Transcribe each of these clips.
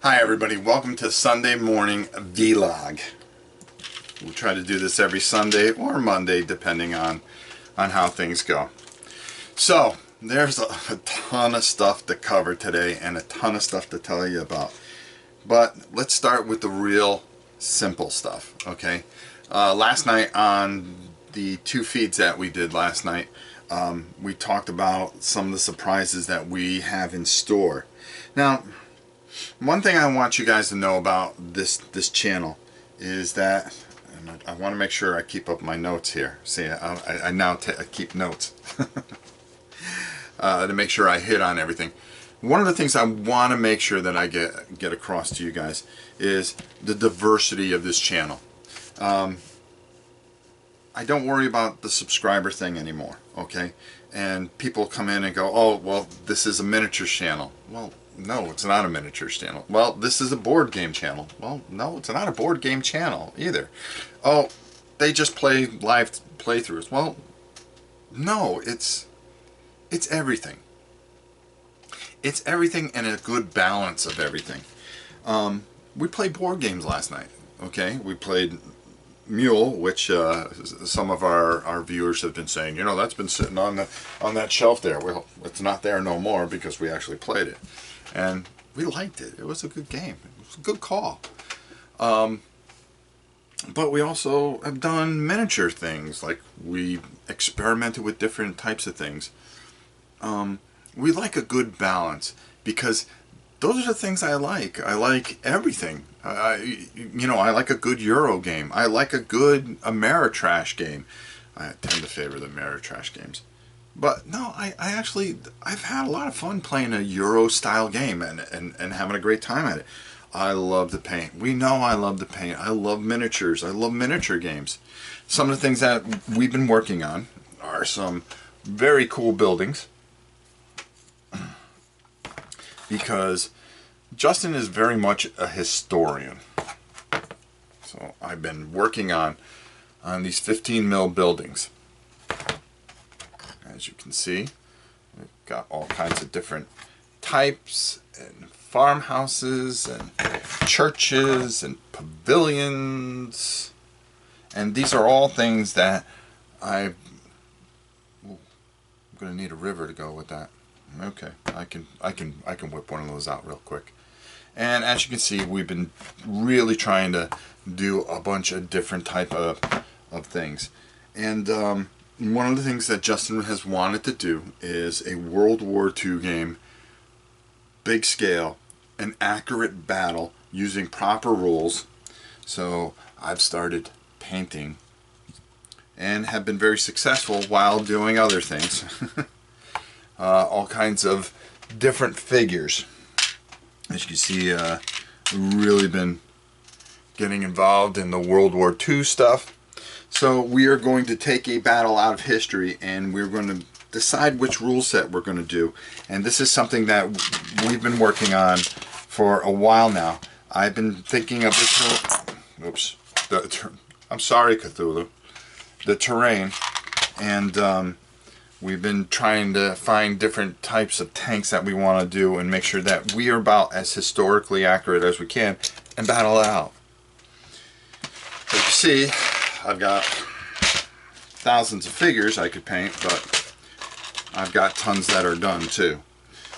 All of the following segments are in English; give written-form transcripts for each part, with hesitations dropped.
Hi everybody, welcome to Sunday morning vlog. We'll try to do this every Sunday or Monday depending on how things go. So there's a ton of stuff to cover today and a ton of stuff to tell you about. But let's start with the real simple stuff, okay? Last night on the two feeds that we did last night, we talked about some of the surprises that we have in store. Now, one thing I want you guys to know about this channel is that, and I want to make sure I keep up my notes here. See, I now keep notes to make sure I hit on everything. One of the things I want to make sure that I get across to you guys is the diversity of this channel. I don't worry about the subscriber thing anymore, okay? And people come in and go, oh, well, this is a miniatures channel. Well, no, it's not a miniatures channel. Well, this is a board game channel. Well, no, it's not a board game channel either. Oh, they just play live playthroughs. Well, no, it's everything. It's everything and a good balance of everything. We played board games last night, okay? We played Mule, which some of our viewers have been saying, you know, that's been sitting on that shelf there. Well, it's not there no more because we actually played it. And we liked it. It was a good game. It was a good call. But we also have done miniature things. Like we experimented with different types of things. We like a good balance because those are the things I like. I like everything. You know, I like a good Euro game. I like a good Ameritrash game. I tend to favor the Ameritrash games. But no, I've had a lot of fun playing a Euro style game and having a great time at it. I love to paint. We know I love to paint. I love miniatures. I love miniature games. Some of the things that we've been working on are some very cool buildings. Because Justin is very much a historian. So I've been working on these 15 mil buildings. As you can see, we've got all kinds of different types and farmhouses and churches and pavilions, and these are all things that I'm going to need a river to go with that. Okay, I can whip one of those out real quick. And as you can see, we've been really trying to do a bunch of different type of things. And one of the things that Justin has wanted to do is a World War II game, big scale, an accurate battle using proper rules. So I've started painting and have been very successful while doing other things. All kinds of different figures. As you can see, really been getting involved in the World War II stuff. So we are going to take a battle out of history and we're going to decide which rule set we're going to do. And this is something that we've been working on for a while now. I've been thinking of I'm sorry, Cthulhu. The terrain. And we've been trying to find different types of tanks that we want to do and make sure that we are about as historically accurate as we can and battle it out. As you see, I've got thousands of figures I could paint, but I've got tons that are done too.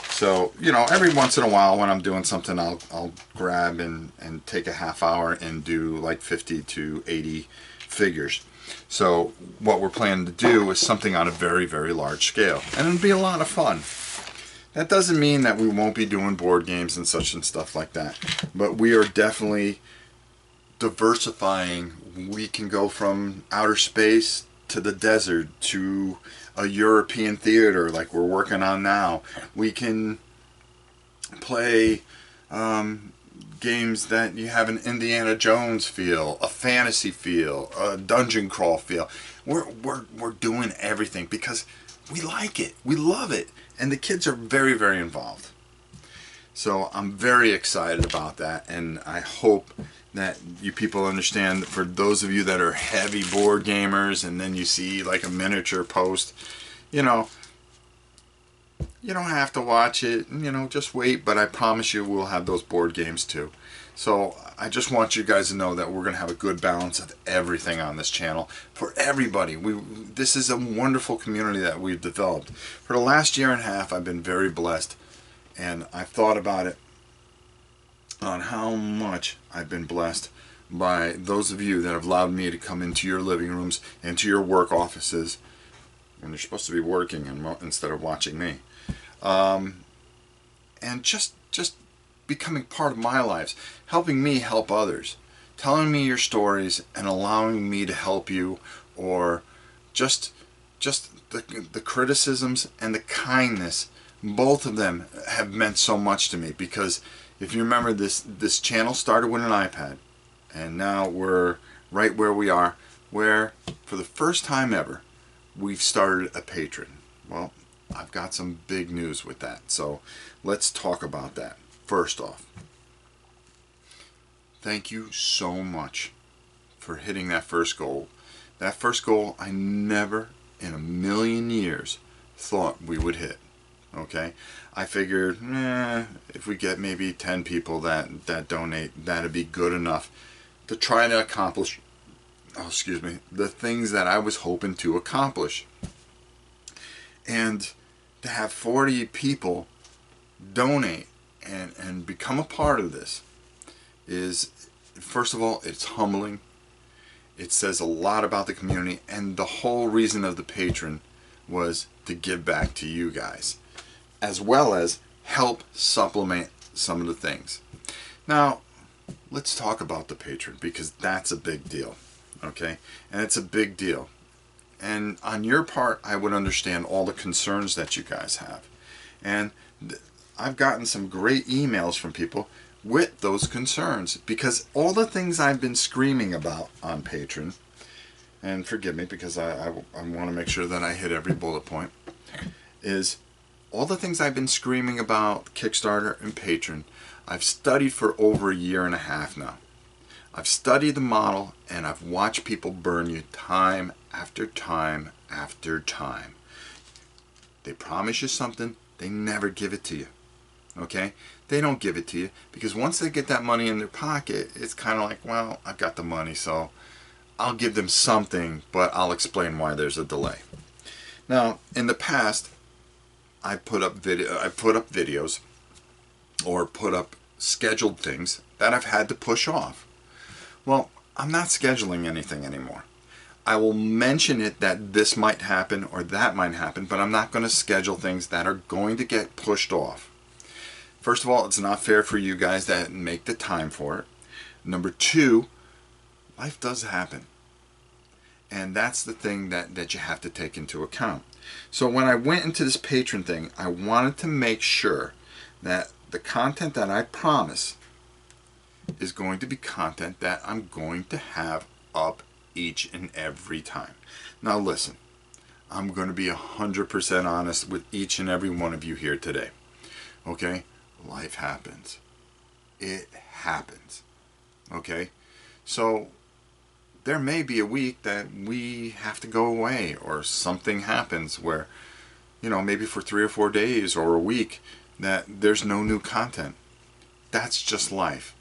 So, you know, every once in a while when I'm doing something, I'll grab and take a half hour and do like 50 to 80 figures. So what we're planning to do is something on a very, very large scale. And it'll be a lot of fun. That doesn't mean that we won't be doing board games and such and stuff like that. But we are definitely diversifying. We can go from outer space to the desert to a European theater like we're working on now. We can play games that you have an Indiana Jones feel, a fantasy feel, a dungeon crawl feel. We're doing everything because we like it. We love it. And the kids are very, very involved. So I'm very excited about that, and I hope that you people understand. For those of you that are heavy board gamers and then you see like a miniature post, you know, You don't have to watch it, you know, just wait, but I promise you we'll have those board games too. So I just want you guys to know that we're going to have a good balance of everything on this channel for everybody. This is a wonderful community that we've developed. For the last year and a half, I've been very blessed, and I've thought about it on how much I've been blessed by those of you that have allowed me to come into your living rooms, into your work offices, when you're supposed to be working instead of watching me. And just becoming part of my lives, helping me help others, telling me your stories and allowing me to help you, or just the criticisms and the kindness, both of them have meant so much to me. Because if you remember, this channel started with an iPad, and now we're right where we are, where for the first time ever we've started a Patreon. Well, I've got some big news with that, so let's talk about that. First off, thank you so much for hitting that first goal. That first goal I never in a million years thought we would hit. Okay, I figured if we get maybe 10 people that donate, that'd be good enough to try to accomplish, oh, excuse me, the things that I was hoping to accomplish. And to have 40 people donate and become a part of this is, first of all, it's humbling. It says a lot about the community, and the whole reason of the Patreon was to give back to you guys, as well as help supplement some of the things. Now, let's talk about the Patreon, because that's a big deal, okay? And it's a big deal. And on your part, I would understand all the concerns that you guys have. And I've gotten some great emails from people with those concerns, because all the things I've been screaming about on Patreon, and forgive me because I want to make sure that I hit every bullet point, is all the things I've been screaming about Kickstarter and Patreon, I've studied for over a year and a half now. I've studied the model, and I've watched people burn you time after time after time. They promise you something, they never give it to you. Okay? They don't give it to you, because once they get that money in their pocket, it's kind of like, well, I've got the money, so I'll give them something, but I'll explain why there's a delay. Now, in the past, I put up videos or put up scheduled things that I've had to push off. Well, I'm not scheduling anything anymore. I will mention it that this might happen or that might happen, but I'm not going to schedule things that are going to get pushed off. First of all, it's not fair for you guys that make the time for it. Number two, life does happen. And that's the thing that you have to take into account. So when I went into this Patreon thing, I wanted to make sure that the content that I promise is going to be content that I'm going to have up each and every time. Now listen, I'm going to be 100% honest with each and every one of you here today. Okay? Life happens. It happens. Okay? So there may be a week that we have to go away, or something happens where, you know, maybe for 3 or 4 days or a week that there's no new content. That's just life.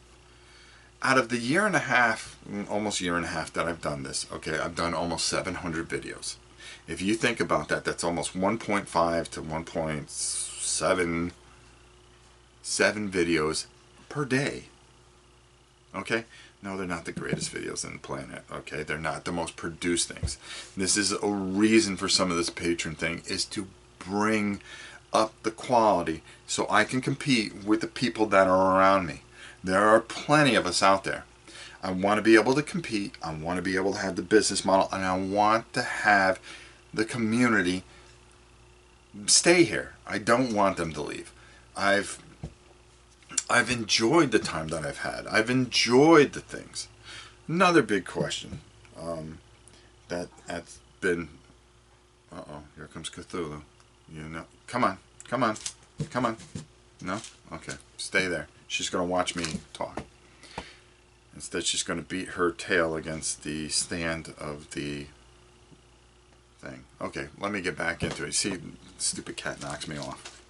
Out of the year and a half, almost year and a half that I've done this, okay, I've done almost 700 videos. If you think about that, that's almost 1.5 to 1.7 videos per day. Okay? No, they're not the greatest videos on the planet. Okay? They're not the most produced things. This is a reason for some of this Patreon thing, is to bring up the quality so I can compete with the people that are around me. There are plenty of us out there. I want to be able to compete. I want to be able to have the business model, and I want to have the community stay here. I don't want them to leave. I've enjoyed the time that I've had. I've enjoyed the things. Another big question that's been, here comes Cthulhu. You know, come on. No? Okay, stay there. She's going to watch me talk. Instead, she's going to beat her tail against the stand of the thing. Okay, let me get back into it. See, stupid cat knocks me off.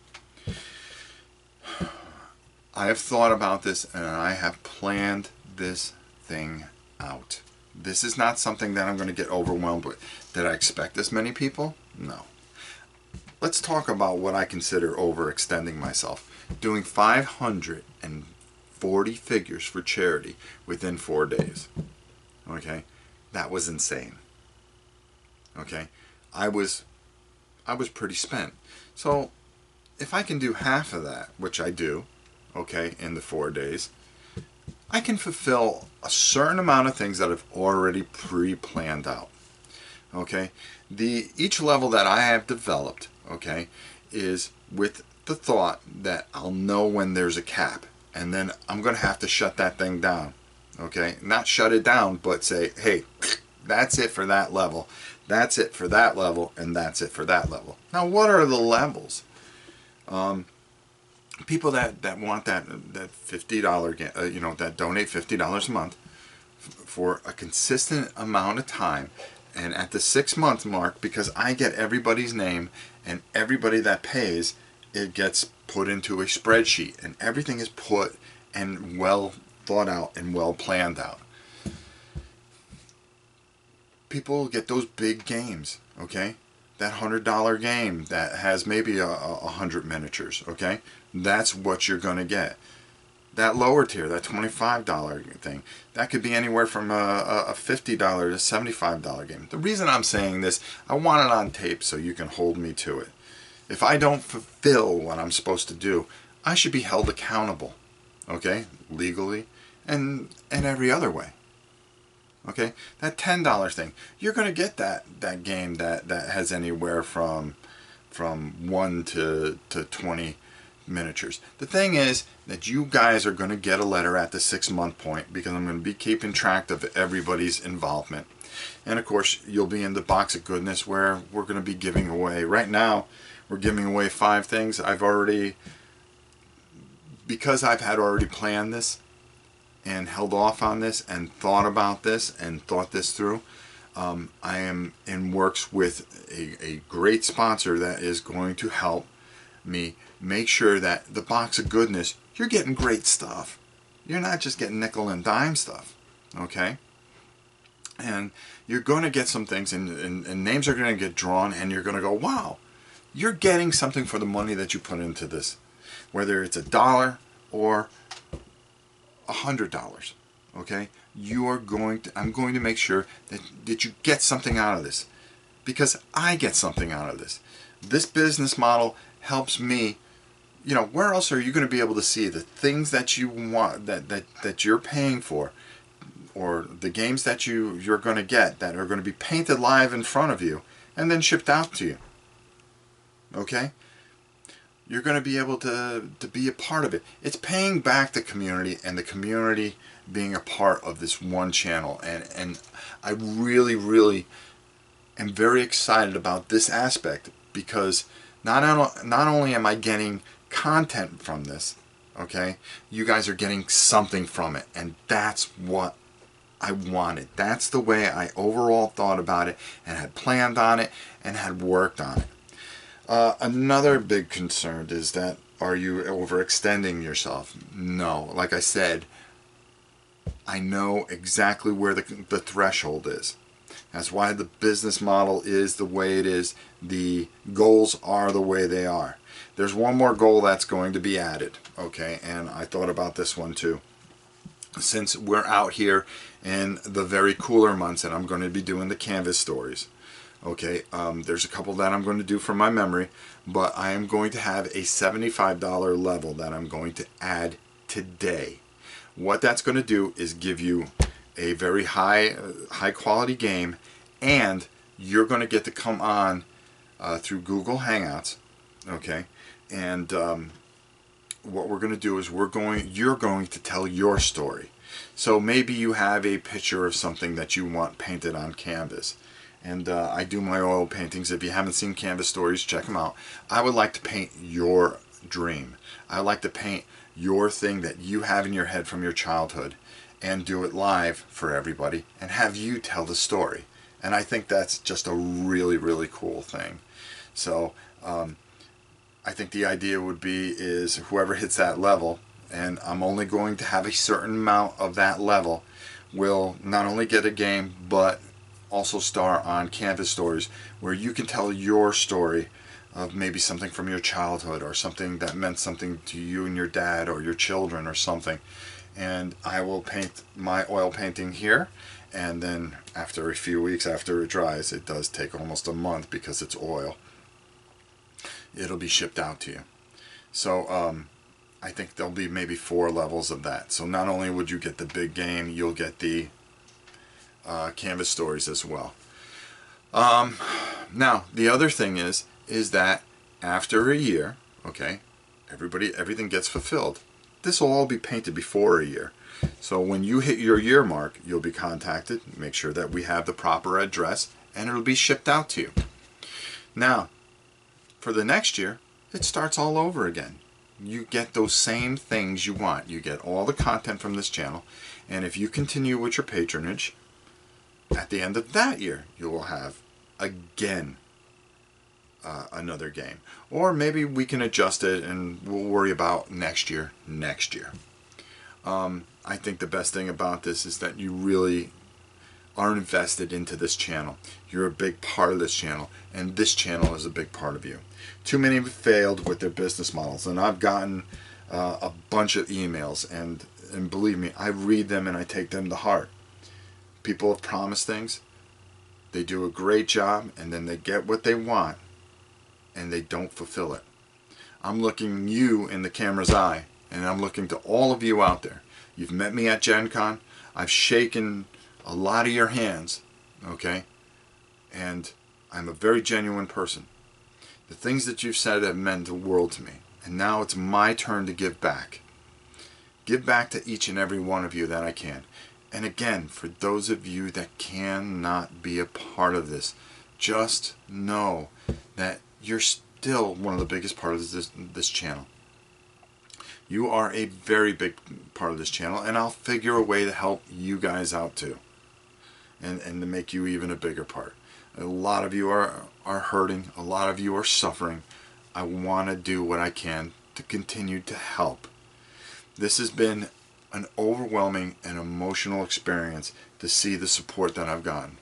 I have thought about this and I have planned this thing out. This is not something that I'm going to get overwhelmed with. Did I expect this many people? No. Let's talk about what I consider overextending myself. Doing 540 figures for charity within 4 days. Okay? That was insane. Okay? I was pretty spent. So if I can do half of that, which I do, okay, in the 4 days, I can fulfill a certain amount of things that I've already pre-planned out. Okay? Each level that I have developed, okay, is with the thought that I'll know when there's a cap, and then I'm going to have to shut that thing down. Okay? Not shut it down, but say, hey, that's it for that level. That's it for that level, and that's it for that level. Now, what are the levels? People that want that $50, that donate $50 a month for a consistent amount of time, and at the 6-month mark, because I get everybody's name and everybody that pays, it gets put into a spreadsheet, and everything is put and well thought out and well planned out. People get those big games, okay? That $100 game that has maybe 100 miniatures, okay? That's what you're going to get. That lower tier, that $25 thing, that could be anywhere from a $50 to $75 game. The reason I'm saying this, I want it on tape so you can hold me to it. If I don't fulfill what I'm supposed to do, I should be held accountable, okay? Legally and every other way. Okay, that $10 thing, you're going to get that game that has anywhere from 1 to 20 miniatures. The thing is that you guys are going to get a letter at the 6-month point, because I'm going to be keeping track of everybody's involvement. And of course, you'll be in the box of goodness where we're going to be giving away. Right now, we're giving away 5 things. Because I've had already planned this and held off on this and thought about this and thought this through, I am in works with a great sponsor that is going to help me make sure that the box of goodness, you're getting great stuff. You're not just getting nickel and dime stuff, okay? And you're going to get some things, and names are going to get drawn, and you're going to go, wow, you're getting something for the money that you put into this, whether it's $1 or $100, okay? I'm going to make sure that you get something out of this, because I get something out of this. This business model helps me. Where else are you going to be able to see the things that you want, that you're paying for, or the games that you're going to get that are going to be painted live in front of you and then shipped out to you? Okay? You're going to be able to be a part of it. It's paying back the community, and the community being a part of this one channel. And I really, really am very excited about this aspect, because not only am I getting content from this, okay, you guys are getting something from it, and that's what I wanted. That's the way I overall thought about it and had planned on it and had worked on it. Another big concern is that, are you overextending yourself? No. Like I said, I know exactly where the threshold is. That's why the business model is the way it is. The goals are the way they are. There's one more goal that's going to be added, okay? And I thought about this one too. Since we're out here in the very cooler months, and I'm going to be doing the canvas stories, okay, there's a couple that I'm going to do from my memory, but I am going to have a $75 level that I'm going to add today. What that's going to do is give you a very high quality game, and you're going to get to come on through Google Hangouts, okay? And what we're going to do is you're going to tell your story. So maybe you have a picture of something that you want painted on canvas. And I do my oil paintings. If you haven't seen Canvas Stories, check them out. I would like to paint your dream. I would like to paint your thing that you have in your head from your childhood, and do it live for everybody and have you tell the story. And I think that's just a really, really cool thing. So I think the idea would be is whoever hits that level, and I'm only going to have a certain amount of that level, will not only get a game, but also star on Canvas Stories, where you can tell your story of maybe something from your childhood or something that meant something to you and your dad or your children or something. And I will paint my oil painting here, and then after a few weeks after it dries, it does take almost a month because it's oil, it'll be shipped out to you. So I think there'll be maybe 4 levels of that. So not only would you get the big game, you'll get the Canvas Stories as well. Now the other thing is that after a year, okay, everything gets fulfilled. This will all be painted before a year. So when you hit your year mark, you'll be contacted, make sure that we have the proper address, and it'll be shipped out to you. Now, for the next year, it starts all over again. You get those same things you want. You get all the content from this channel, and if you continue with your patronage, at the end of that year, you will have again another game. Or maybe we can adjust it and we'll worry about next year. I think the best thing about this is that you really are invested into this channel. You're a big part of this channel, and this channel is a big part of you. Too many have failed with their business models, and I've gotten a bunch of emails, and believe me, I read them and I take them to heart. People have promised things, they do a great job, and then they get what they want and they don't fulfill it. I'm looking you in the camera's eye, and I'm looking to all of you out there. You've met me at Gen Con. I've shaken a lot of your hands, okay? And I'm a very genuine person. The things that you've said have meant the world to me. And now it's my turn to give back. Give back to each and every one of you that I can. And again, for those of you that cannot be a part of this, just know that you're still one of the biggest parts of this channel. You are a very big part of this channel, and I'll figure a way to help you guys out too, and to make you even a bigger part. A lot of you are hurting, a lot of you are suffering. I want to do what I can to continue to help. This has been an overwhelming and emotional experience to see the support that I've gotten.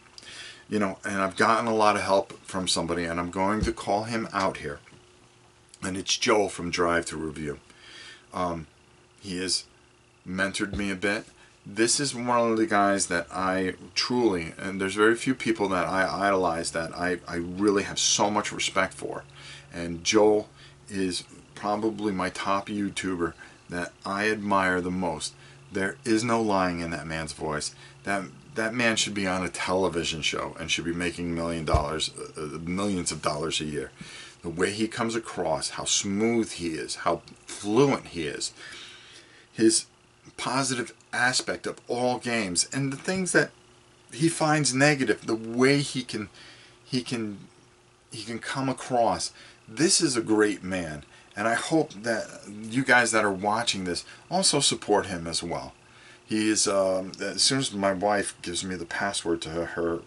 You know, and I've gotten a lot of help from somebody, and I'm going to call him out here. And it's Joel from Drive to Review. He has mentored me a bit. This is one of the guys that I truly, and there's very few people that I idolize that I really have so much respect for. And Joel is probably my top YouTuber that I admire the most. There is no lying in that man's voice. That man should be on a television show and should be making millions of dollars a year. The way he comes across, how smooth he is, how fluent he is, his positive aspect of all games, and the things that he finds negative, the way he can come across. This is a great man, and I hope that you guys that are watching this also support him as well. He is, as soon as my wife gives me the password to her,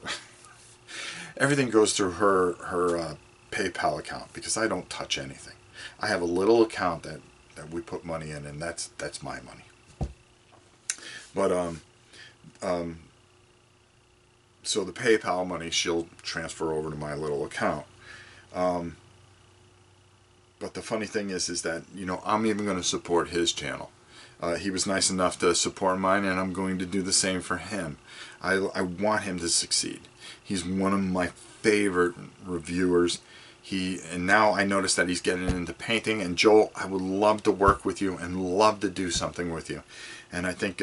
everything goes through her PayPal account, because I don't touch anything. I have a little account that we put money in, and that's my money. But so the PayPal money she'll transfer over to my little account. But the funny thing is that, you know, I'm even going to support his channel. He was nice enough to support mine, and I'm going to do the same for him. I want him to succeed. He's one of my favorite reviewers. And now I notice that he's getting into painting. And Joel, I would love to work with you and love to do something with you. And I think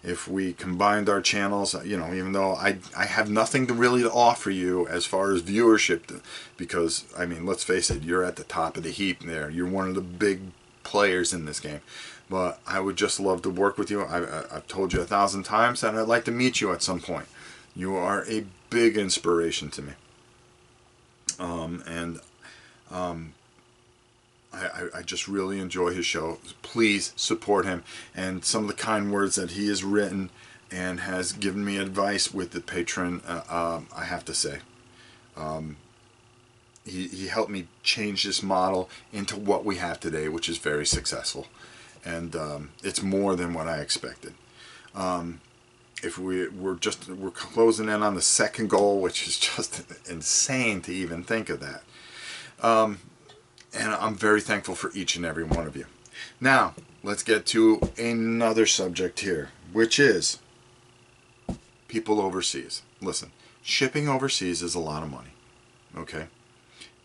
if we combined our channels, you know, even though I have nothing to really offer you as far as viewership, because, I mean, let's face it, you're at the top of the heap there. You're one of the big players in this game. But I would just love to work with you. I've told you 1,000 times that I'd like to meet you at some point. You are a big inspiration to me. I just really enjoy his show. Please support him, and some of the kind words that he has written and has given me advice with the Pateron. I have to say, he helped me change this model into what we have today, which is very successful, and it's more than what I expected. If we're closing in on the second goal, which is just insane to even think of that. And I'm very thankful for each and every one of you. Now, let's get to another subject here, which is people overseas. Listen, shipping overseas is a lot of money, okay?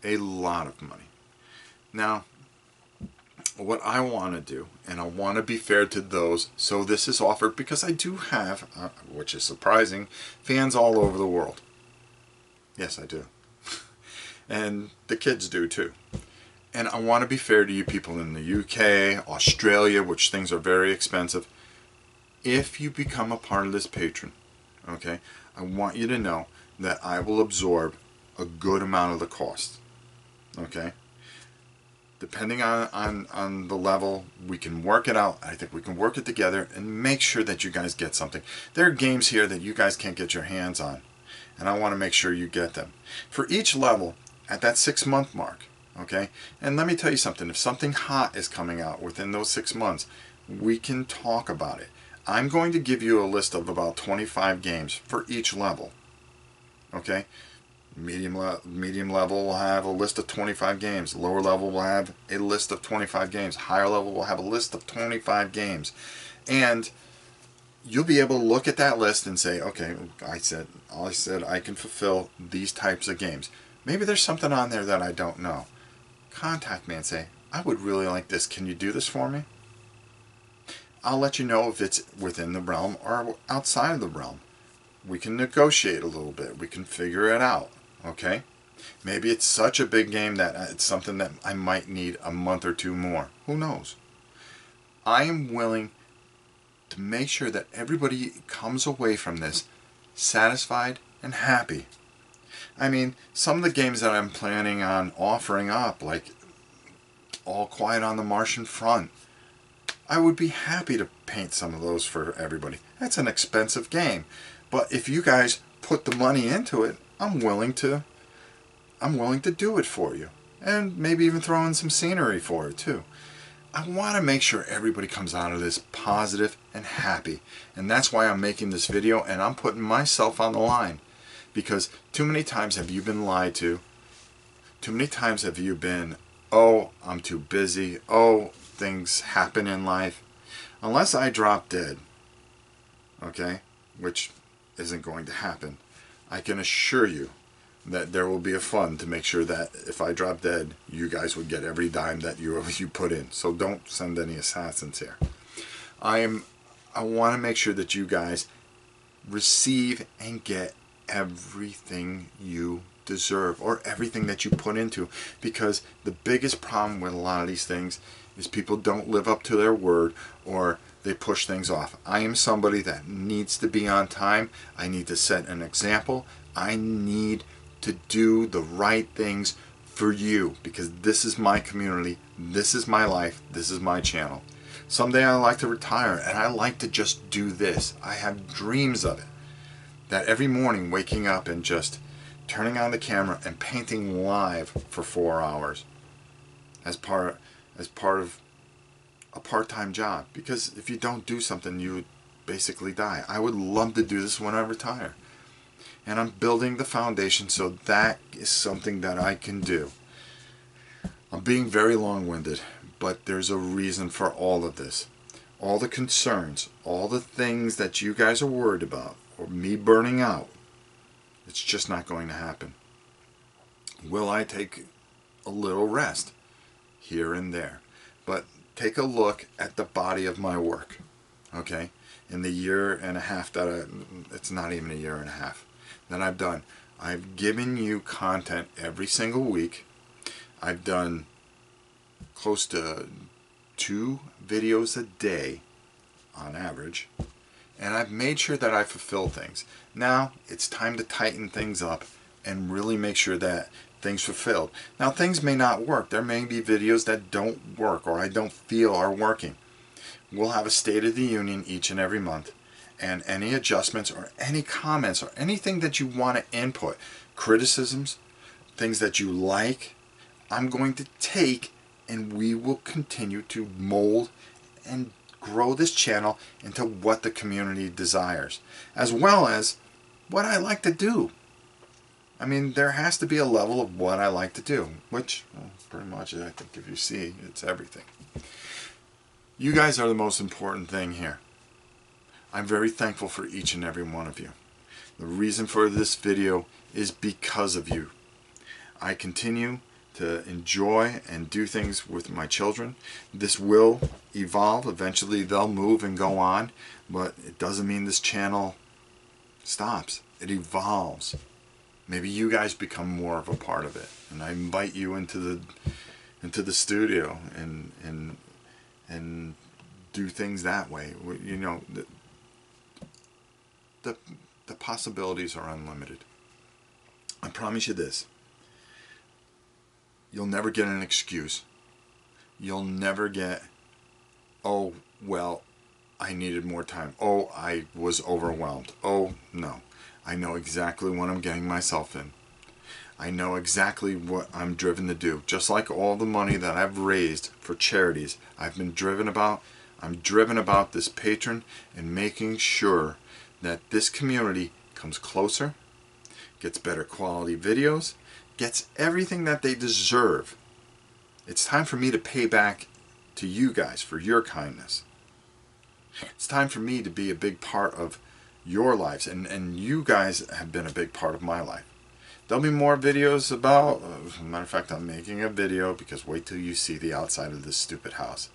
A lot of money. Now, what I want to do, and I want to be fair to those, so this is offered because I do have, which is surprising, fans all over the world. Yes, I do. And the kids do too. And I want to be fair to you people in the UK, Australia, which things are very expensive. If you become a part of this Pateron, okay, I want you to know that I will absorb a good amount of the cost. Okay? Depending on the level, we can work it out. I think we can work it together and make sure that you guys get something. There are games here that you guys can't get your hands on, and I want to make sure you get them. For each level, at that 6-month mark, okay? And let me tell you something. If something hot is coming out within those 6 months, we can talk about it. I'm going to give you a list of about 25 games for each level, okay? Medium level will have a list of 25 games. Lower level will have a list of 25 games. Higher level will have a list of 25 games. And you'll be able to look at that list and say, okay, I said I can fulfill these types of games. Maybe there's something on there that I don't know. Contact me and say, I would really like this. Can you do this for me? I'll let you know if it's within the realm or outside of the realm. We can negotiate a little bit. We can figure it out. Okay? Maybe it's such a big game that it's something that I might need a month or two more. Who knows? I am willing to make sure that everybody comes away from this satisfied and happy. I mean, some of the games that I'm planning on offering up, like All Quiet on the Martian Front, I would be happy to paint some of those for everybody. That's an expensive game, but if you guys put the money into it, I'm willing to do it for you, and maybe even throw in some scenery for it too. I want to make sure everybody comes out of this positive and happy, and that's why I'm making this video, and I'm putting myself on the line. Because too many times have you been lied to. Too many times have you been, oh, I'm too busy. Oh, things happen in life. Unless I drop dead, okay, which isn't going to happen, I can assure you that there will be a fund to make sure that if I drop dead, you guys would get every dime that you put in. So don't send any assassins here. I want to make sure that you guys receive and get everything you deserve, or everything that you put into, because the biggest problem with a lot of these things is people don't live up to their word, or they push things off. I am somebody that needs to be on time. I need to set an example. I need to do the right things for you, because this is my community, this is my life, this is my channel. Someday I like to retire, and I like to just do this. I have dreams of it. That every morning waking up and just turning on the camera and painting live for 4 hours as part of a part-time job. Because if you don't do something, you would basically die. I would love to do this when I retire. And I'm building the foundation, so that is something that I can do. I'm being very long-winded, but there's a reason for all of this. All the concerns, all the things that you guys are worried about, or me burning out, it's just not going to happen. Will I take a little rest here and there? But take a look at the body of my work, okay? In the year and a half that it's not even a year and a half that I've done. I've given you content every single week. I've done close to 2 videos a day on average. And I've made sure that I fulfill things. Now it's time to tighten things up and really make sure that things fulfilled. Now things may not work. There may be videos that don't work or I don't feel are working. We'll have a State of the Union each and every month, And any adjustments or any comments or anything that you want to input, criticisms, things that you like, I'm going to take, and we will continue to mold and grow this channel into what the community desires, as well as what I like to do. I mean, there has to be a level of what I like to do, which, well, pretty much, I think if you see, it's everything. You guys are the most important thing here. I'm very thankful for each and every one of you. The reason for this video is because of you. I continue to enjoy and do things with my children. This will evolve. Eventually they'll move and go on, but it doesn't mean this channel stops. It evolves. Maybe you guys become more of a part of it, and I invite you into the studio and do things that way. You know, the possibilities are unlimited. I promise you this. You'll never get an excuse. You'll never get, oh, well, I needed more time. Oh, I was overwhelmed. Oh, no. I know exactly what I'm getting myself in. I know exactly what I'm driven to do. Just like all the money that I've raised for charities, I'm driven about this Pateron and making sure that this community comes closer, gets better quality videos, gets everything that they deserve. It's time for me to pay back to you guys for your kindness. It's time for me to be a big part of your lives, and you guys have been a big part of my life. There'll be more videos about, as a matter of fact, I'm making a video, because wait till you see the outside of this stupid house.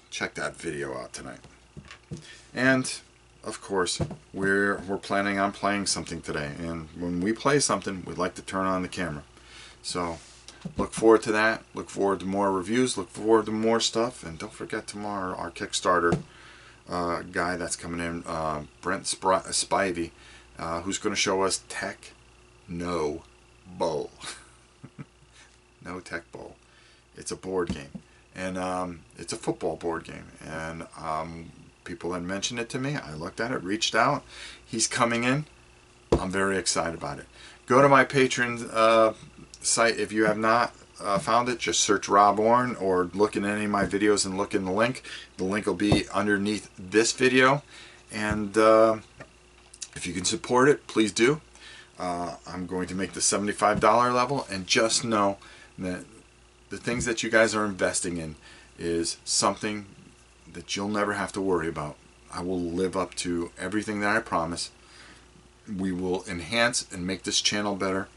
Check that video out tonight. And of course, we're planning on playing something today, and when we play something, we'd like to turn on the camera. So look forward to that. Look forward to more reviews. Look forward to more stuff. And don't forget tomorrow our Kickstarter guy that's coming in, Brent Spivey, who's going to show us Tech No Bowl. No Tech Bowl. It's a board game, and it's a football board game, and people had mentioned it to me. I looked at it, reached out. He's coming in. I'm very excited about it. Go to my Patreon site if you have not found it. Just search Rob Orn, or look in any of my videos and look in the link. The link will be underneath this video. And if you can support it, please do. I'm going to make the $75 level, and just know that the things that you guys are investing in is something that you'll never have to worry about. I will live up to everything that I promise. We will enhance and make this channel better.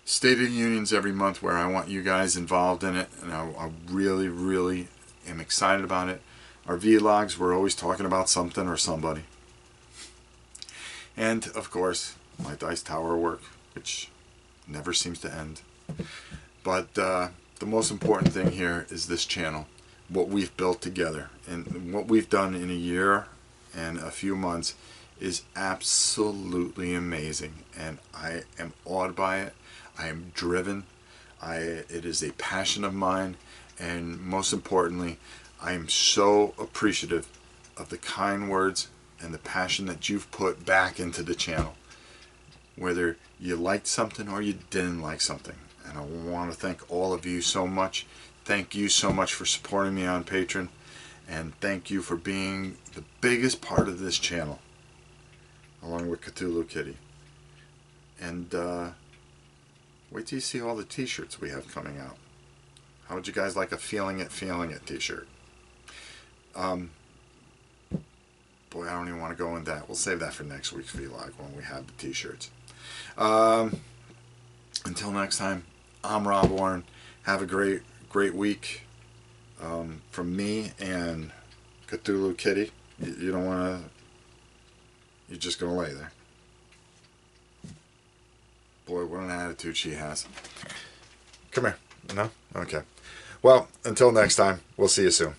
State of the Unions every month, where I want you guys involved in it, and I really, really am excited about it. Our vlogs, we're always talking about something or somebody. And of course, my Dice Tower work, which never seems to end. But the most important thing here is this channel. What we've built together, and what we've done in a year and a few months is absolutely amazing, and I am awed by it. I am driven. It is a passion of mine, and most importantly, I am so appreciative of the kind words and the passion that you've put back into the channel, whether you liked something or you didn't like something. And I want to thank all of you so much. Thank you so much for supporting me on Patreon, and thank you for being the biggest part of this channel, along with Cthulhu Kitty. And wait till you see all the t-shirts we have coming out. How would you guys like a Feeling It t-shirt? Boy, I don't even want to go into that. We'll save that for next week's vlog when we have the t-shirts. Until next time, I'm Rob Warren. Have a great week from me and Cthulhu Kitty. You don't want to... You're just going to lay there. Boy, what an attitude she has. Come here. No? Okay. Well, until next time, we'll see you soon.